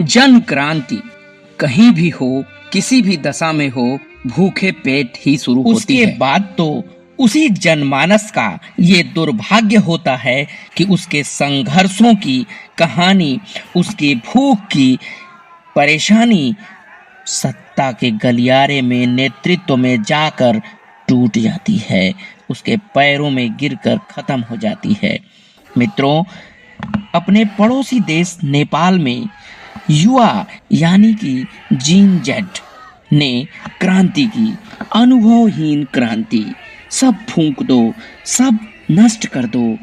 जन क्रांति कहीं भी हो, किसी भी दशा में हो, भूखे पेट ही शुरू होती उसके है। बाद तो उसी जनमानस का ये दुर्भाग्य होता है कि उसके संघर्षों की कहानी, उसकी भूख की परेशानी सत्ता के गलियारे में नेतृत्व में जाकर टूट जाती है, उसके पैरों में गिरकर खत्म हो जाती है। मित्रों, अपने पड़ोसी देश नेपाल में युवा यानी कि जीन जेड ने क्रांति की, अनुभवहीन क्रांति। सब फूंक दो, सब नष्ट कर दो।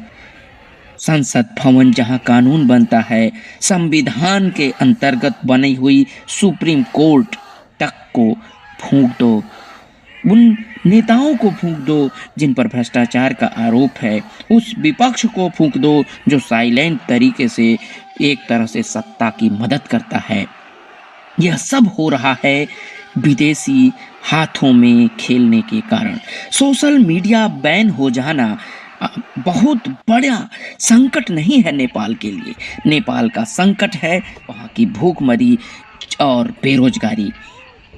संसद भवन जहां कानून बनता है, संविधान के अंतर्गत बनी हुई सुप्रीम कोर्ट तक को फूंक दो। उन नेताओं को फूंक दो जिन पर भ्रष्टाचार का आरोप है। उस विपक्ष को फूंक दो जो साइलेंट तरीके से एक तरह से सत्ता की मदद करता है। यह सब हो रहा है विदेशी हाथों में खेलने के कारण। सोशल मीडिया बैन हो जाना बहुत बड़ा संकट नहीं है नेपाल के लिए। नेपाल का संकट है वहाँ की भूखमरी और बेरोजगारी,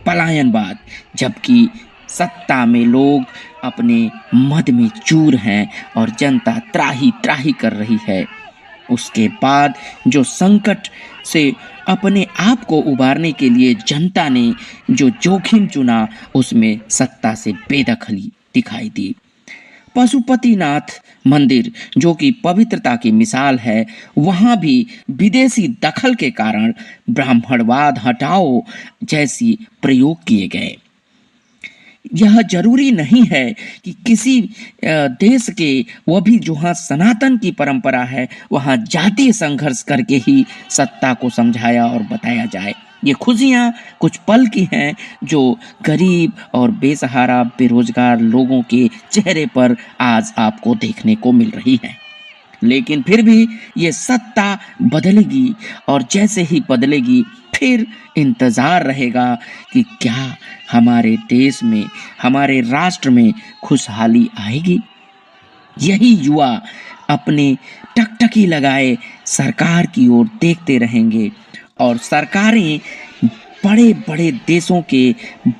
पलायनवाद। जबकि सत्ता में लोग अपने मद में चूर हैं और जनता त्राही त्राही कर रही है। उसके बाद जो संकट से अपने आप को उबारने के लिए जनता ने जो जोखिम चुना, उसमें सत्ता से बेदखली दिखाई दी। पशुपतिनाथ मंदिर जो कि पवित्रता की मिसाल है, वहाँ भी विदेशी दखल के कारण ब्राह्मणवाद हटाओ जैसी प्रयोग किए गए। यह जरूरी नहीं है कि किसी देश के, वह भी जहाँ सनातन की परंपरा है, वहाँ जातीय संघर्ष करके ही सत्ता को समझाया और बताया जाए। ये खुशियाँ कुछ पल की हैं जो गरीब और बेसहारा बेरोजगार लोगों के चेहरे पर आज आपको देखने को मिल रही है। लेकिन फिर भी ये सत्ता बदलेगी और जैसे ही बदलेगी फिर इंतजार रहेगा कि क्या हमारे देश में, हमारे राष्ट्र में खुशहाली आएगी। यही युवा अपने टकटकी लगाए सरकार की ओर देखते रहेंगे और सरकारें बड़े बड़े देशों के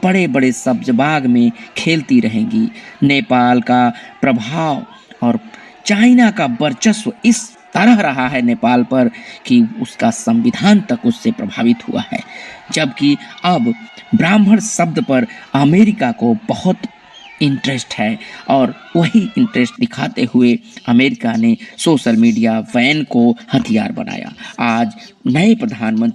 बड़े बड़े सब्जबाग में खेलती रहेंगी। नेपाल का प्रभाव और चाइना का वर्चस्व इस तरह रहा है नेपाल पर कि उसका संविधान तक उससे प्रभावित हुआ है। जबकि अब ब्राह्मण शब्द पर अमेरिका को बहुत इंटरेस्ट है और वही इंटरेस्ट दिखाते हुए अमेरिका ने सोशल मीडिया बैन को हथियार बनाया। आज नए प्रधानमंत्री